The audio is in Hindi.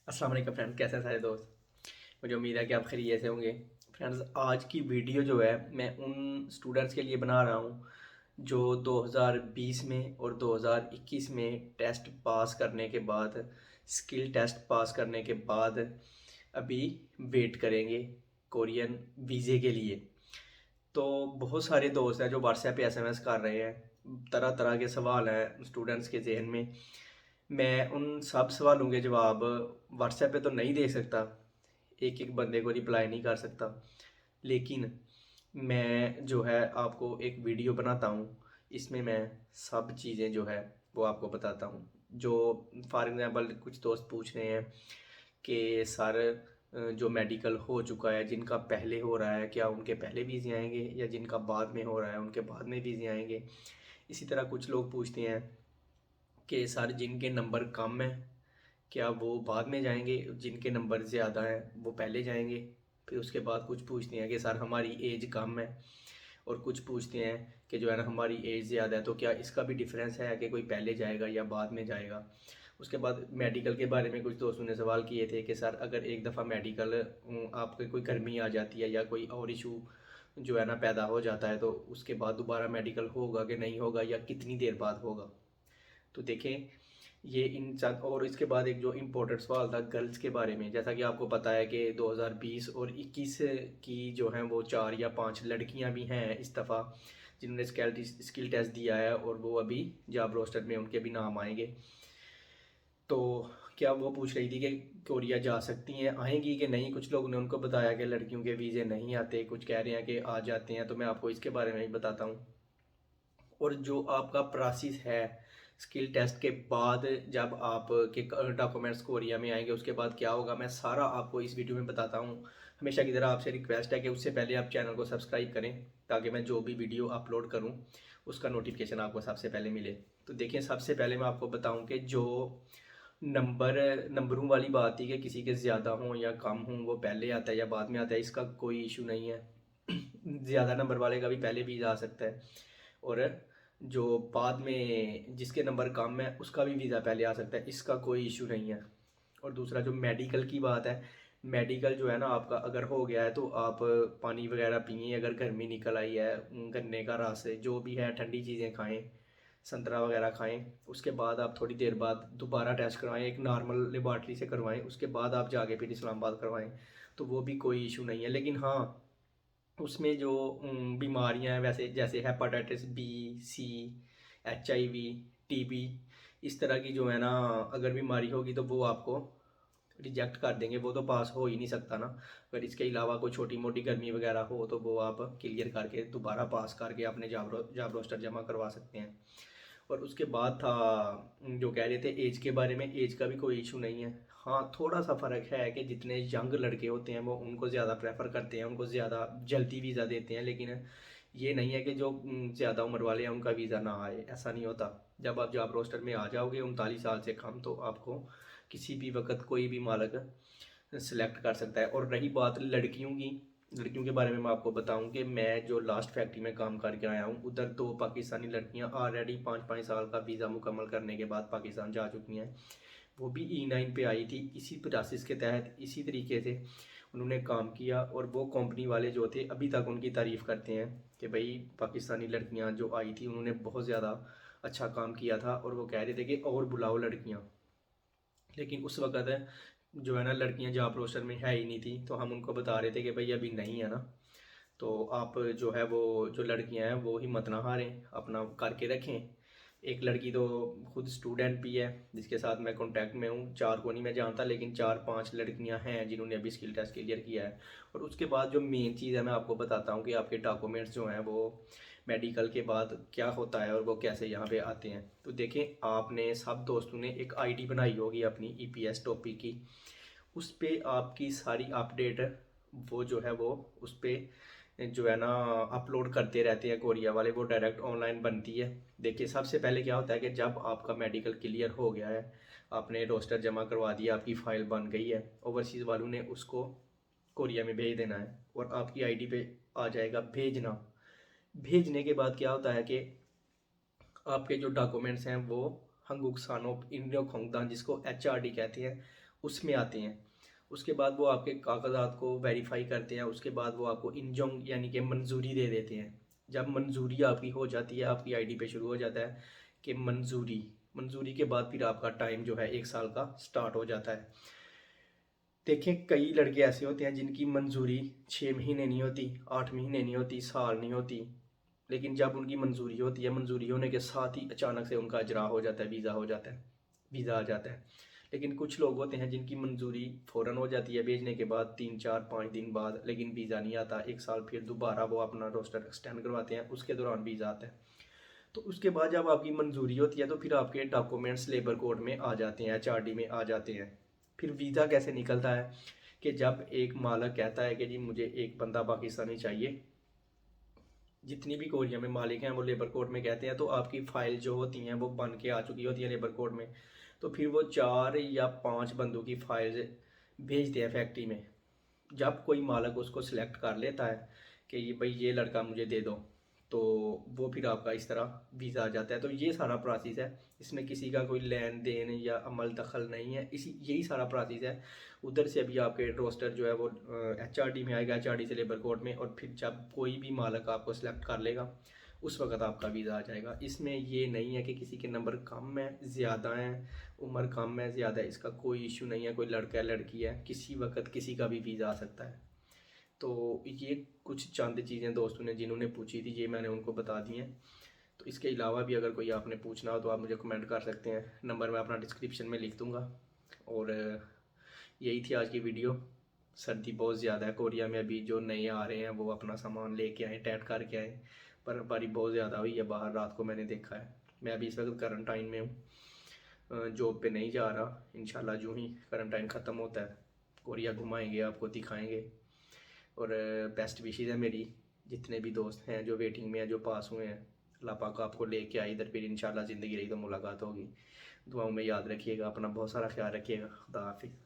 अस्सलाम वालेकुम फ्रेंड्स, कैसे हैं सारे दोस्त। मुझे उम्मीद है कि आप खैरियत से होंगे। फ्रेंड्स, आज की वीडियो जो है मैं उन स्टूडेंट्स के लिए बना रहा हूँ जो 2020 में और 2021 में टेस्ट पास करने के बाद, स्किल टेस्ट पास करने के बाद अभी वेट करेंगे कोरियन वीज़े के लिए। तो बहुत सारे दोस्त हैं जो व्हाट्सएप पे एसएमएस कर रहे हैं, तरह तरह के सवाल हैं स्टूडेंट्स के जहन में। मैं उन सब सवालों के जवाब व्हाट्सएप पे तो नहीं दे सकता, एक एक बंदे को रिप्लाई नहीं कर सकता, लेकिन मैं जो है आपको एक वीडियो बनाता हूँ। इसमें मैं सब चीज़ें जो है वो आपको बताता हूँ। जो फॉर एग्ज़ाम्पल कुछ दोस्त पूछ रहे हैं कि सर जो मेडिकल हो चुका है, जिनका पहले हो रहा है, क्या उनके पहले वीज़े आएंगे, या जिनका बाद में हो रहा है उनके बाद में वीज़े आएंगे। इसी तरह कुछ लोग पूछते हैं कि सर जिनके नंबर कम हैं क्या वो बाद में जाएंगे, जिनके नंबर ज़्यादा हैं वो पहले जाएंगे। फिर उसके बाद कुछ पूछते हैं कि सर हमारी एज कम है, और कुछ पूछते हैं कि जो है ना हमारी एज ज़्यादा है, तो क्या इसका भी डिफरेंस है कि कोई पहले जाएगा या बाद में जाएगा। उसके बाद मेडिकल के बारे में कुछ दोस्तों ने सवाल किए थे कि सर अगर एक दफ़ा मेडिकल आपके कोई गर्मी आ जाती है या कोई और इशू जो है ना पैदा हो जाता है, तो उसके बाद दोबारा मेडिकल होगा कि नहीं होगा, या कितनी देर बाद होगा। तो देखें, ये इन चंद, और इसके बाद एक जो इम्पोर्टेंट सवाल था गर्ल्स के बारे में। जैसा कि आपको पता है कि 2020 और 21 की जो हैं वो 4 या 5 लड़कियां भी हैं इस दफ़ा जिन्होंने स्किल टेस्ट दिया है, और वो अभी जॉब रोस्टर में उनके भी नाम आएंगे। तो क्या वो पूछ रही थी कि कोरिया जा सकती हैं, आएंगी कि नहीं। कुछ लोगों ने उनको बताया कि लड़कियों के वीज़े नहीं आते, कुछ कह रहे हैं कि आ जाते हैं। तो मैं आपको इसके बारे में ही बताता हूँ। और जो आपका प्रोसेस है स्किल टेस्ट के बाद, जब आप के डॉक्यूमेंट्स कोरिया में आएंगे, उसके बाद क्या होगा, मैं सारा आपको इस वीडियो में बताता हूँ। हमेशा की तरह आपसे रिक्वेस्ट है कि उससे पहले आप चैनल को सब्सक्राइब करें, ताकि मैं जो भी वीडियो अपलोड करूँ उसका नोटिफिकेशन आपको सबसे पहले मिले। तो देखिए, सबसे पहले मैं आपको बताऊँ कि जो नंबरों वाली बात थी कि किसी के ज़्यादा हों या कम हों, वो पहले आता है या बाद में आता है, इसका कोई इशू नहीं है। ज़्यादा नंबर वाले का भी पहले वीज़ा आ सकता है, और जो बाद में जिसके नंबर कम है उसका भी वीज़ा पहले आ सकता है, इसका कोई इशू नहीं है। और दूसरा जो मेडिकल की बात है, मेडिकल जो है ना आपका अगर हो गया है तो आप पानी वगैरह पिए, अगर गर्मी निकल आई है, गन्ने का रस जो भी है, ठंडी चीज़ें खाएं, संतरा वगैरह खाएं। उसके बाद आप थोड़ी देर बाद दोबारा टेस्ट करवाएं, एक नॉर्मल लेबॉर्ट्री से करवाएं, उसके बाद आप जाके फिर इस्लामाबाद करवाएं। तो वो भी कोई इशू नहीं है। लेकिन हाँ, उसमें जो बीमारियां हैं, वैसे जैसे हेपाटाइटिस बी, सी, HIV, TB, इस तरह की जो है ना अगर बीमारी होगी तो वो आपको रिजेक्ट कर देंगे, वो तो पास हो ही नहीं सकता ना। अगर इसके अलावा कोई छोटी मोटी गर्मी वगैरह हो तो वो आप क्लियर करके दोबारा पास करके अपने जॉब रोस्टर जमा करवा सकते हैं। और उसके बाद था जो कह रहे थे एज के बारे में, एज का भी कोई इशू नहीं है। हाँ, थोड़ा सा फ़र्क है कि जितने यंग लड़के होते हैं वो उनको ज़्यादा प्रेफर करते हैं, उनको ज़्यादा जल्दी वीज़ा देते हैं। लेकिन ये नहीं है कि जो ज़्यादा उम्र वाले हैं उनका वीज़ा ना आए, ऐसा नहीं होता। जब आप जॉब रोस्टर में आ जाओगे 39 साल से कम, तो आपको किसी भी वक्त कोई भी मालिक सिलेक्ट कर सकता है। और रही बात लड़कियों की, लड़कियों के बारे में मैं आपको बताऊं कि मैं जो लास्ट फैक्ट्री में काम करके आया हूं, उधर 2 पाकिस्तानी लड़कियां ऑलरेडी 5-5 साल का वीज़ा मुकम्मल करने के बाद पाकिस्तान जा चुकी हैं। वो भी E9 पे आई थी, इसी प्रोसेस के तहत, इसी तरीके से उन्होंने काम किया। और वो कंपनी वाले जो थे अभी तक उनकी तारीफ़ करते हैं कि भाई पाकिस्तानी लड़कियां जो आई थी उन्होंने बहुत ज़्यादा अच्छा काम किया था, और वो कह रहे थे कि और बुलाओ लड़कियां। लेकिन उस वक़्त जो है ना लड़कियां जॉब रोस्टर में है ही नहीं थी, तो हम उनको बता रहे थे कि भाई अभी नहीं है ना, तो आप जो है वो जो लड़कियां हैं वो हिम्मत ना हारें, अपना करके रखें। एक लड़की तो खुद स्टूडेंट भी है जिसके साथ मैं कांटेक्ट में हूँ, 4 को नहीं मैं जानता, लेकिन 4-5 लड़कियां हैं जिन्होंने अभी स्किल टेस्ट क्लियर किया है। और उसके बाद जो मेन चीज़ है मैं आपको बताता हूँ कि आपके डॉक्यूमेंट्स जो हैं वो मेडिकल के बाद क्या होता है और वो कैसे यहाँ पे आते हैं। तो देखें, आपने सब दोस्तों ने एक ID बनाई होगी अपनी EPS टॉपिक की, उस पे आपकी सारी अपडेट वो जो है वो उस पे जो है ना अपलोड करते रहते हैं कोरिया वाले, वो डायरेक्ट ऑनलाइन बनती है। देखिए, सबसे पहले क्या होता है कि जब आपका मेडिकल क्लियर हो गया है, आपने रोस्टर जमा करवा दिया, आपकी फ़ाइल बन गई है, ओवरसीज़ वालों ने उसको कोरिया में भेज देना है, और आपकी ID पे आ जाएगा भेजना। भेजने के बाद क्या होता है कि आपके जो डॉक्यूमेंट्स हैं वो हंगुक सानोप इंडियो खोंगदान, जिसको HRD कहते हैं, उसमें आते हैं। उसके बाद वो आपके कागजात को वेरीफाई करते हैं, उसके बाद वो आपको इंजंग यानी कि मंजूरी दे देते हैं। जब मंजूरी आपकी हो जाती है, आपकी आईडी पे शुरू हो जाता है कि मंजूरी, मंजूरी के बाद फिर आपका टाइम जो है 1 साल का स्टार्ट हो जाता है। देखें, कई लड़के ऐसे होते हैं जिनकी मंजूरी 6 महीने नहीं होती, 8 महीने नहीं होती, साल नहीं होती, लेकिन जब उनकी मंजूरी होती है, मंजूरी होने के साथ ही अचानक से उनका इजरा हो जाता है, वीज़ा हो जाता है, वीज़ा आ जाता है। लेकिन कुछ लोग होते हैं जिनकी मंजूरी फ़ौरन हो जाती है भेजने के बाद, 3 4 5 दिन बाद, लेकिन वीज़ा नहीं आता। 1 साल फिर दोबारा वो अपना रोस्टर एक्सटेंड करवाते हैं, उसके दौरान वीज़ा आता है। तो उसके बाद जब आपकी मंजूरी होती है तो फिर आपके डॉक्यूमेंट्स लेबर कोड में आ जाते हैं, HRD में आ जाते हैं। फिर वीज़ा कैसे निकलता है कि जब एक मालिक कहता है कि जी मुझे एक बंदा पाकिस्तानी चाहिए, जितनी भी कोरिया में मालिक हैं वो लेबर कोर्ट में कहते हैं, तो आपकी फ़ाइल जो होती हैं वो बन के आ चुकी होती है लेबर कोर्ट में। तो फिर वो 4 या 5 बंदों की फाइल्स भेजते हैं फैक्ट्री में। जब कोई मालिक उसको सिलेक्ट कर लेता है कि ये भाई ये लड़का मुझे दे दो, तो वो फिर आपका इस तरह वीज़ा आ जाता है। तो ये सारा प्रोसेस है, इसमें किसी का कोई लेन देन या अमल दखल नहीं है, इसी यही सारा प्रोसेस है। उधर से अभी आपके रोस्टर जो है वो HRD में आएगा, HRD से लेबर कोर्ट में, और फिर जब कोई भी मालिक आपको सिलेक्ट कर लेगा उस वक्त आपका वीज़ा आ जाएगा। इसमें ये नहीं है कि किसी के नंबर कम है, ज़्यादा हैं, उम्र कम है, ज़्यादा है, इसका कोई इशू नहीं है। कोई लड़का है, लड़की है, किसी वक्त किसी का भी वीज़ा आ सकता है। तो ये कुछ चंद चीज़ें दोस्तों ने जिन्होंने पूछी थी, ये मैंने उनको बता दी हैं। तो इसके अलावा भी अगर कोई आपने पूछना हो तो आप मुझे कमेंट कर सकते हैं, नंबर मैं अपना डिस्क्रिप्शन में लिख दूँगा। और यही थी आज की वीडियो। सर्दी बहुत ज़्यादा है कोरिया में, अभी जो नए आ रहे हैं वो अपना सामान लेके आए, टाइट करके आए। बर्फ़बारी बहुत ज़्यादा हुई है बाहर, रात को मैंने देखा है। मैं अभी इस वक्त क्वारंटाइन में हूँ, जॉब पे नहीं जा रहा। इंशाल्लाह जो ही क्वारंटाइन ख़त्म होता है कोरिया घुमाएंगे, आपको दिखाएंगे। और बेस्ट विशेज़ है मेरी, जितने भी दोस्त हैं जो वेटिंग में हैं, जो पास हुए हैं, अल्लाह पाक आपको लेके आए इधर, फिर इंशाल्लाह ज़िंदगी रही तो मुलाकात होगी। दुआओं में याद रखिएगा, अपना बहुत सारा ख्याल रखिएगा। खुदा हाफिज़।